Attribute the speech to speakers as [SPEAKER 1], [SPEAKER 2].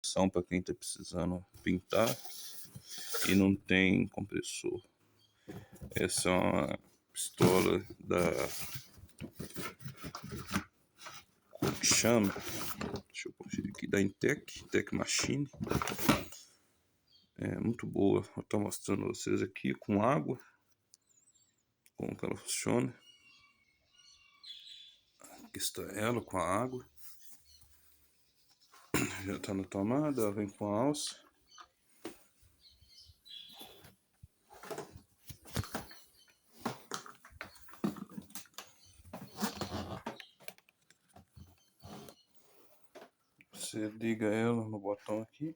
[SPEAKER 1] solução para quem está precisando pintar e não tem compressor. Essa é uma pistola da que chama, deixa eu conferir aqui, da Tech Machine. É muito boa. Eu estou mostrando a vocês aqui com água como que ela funciona. Aqui está ela com a água. Já está na tomada, ela vem com a alça. Você liga ela no botão aqui.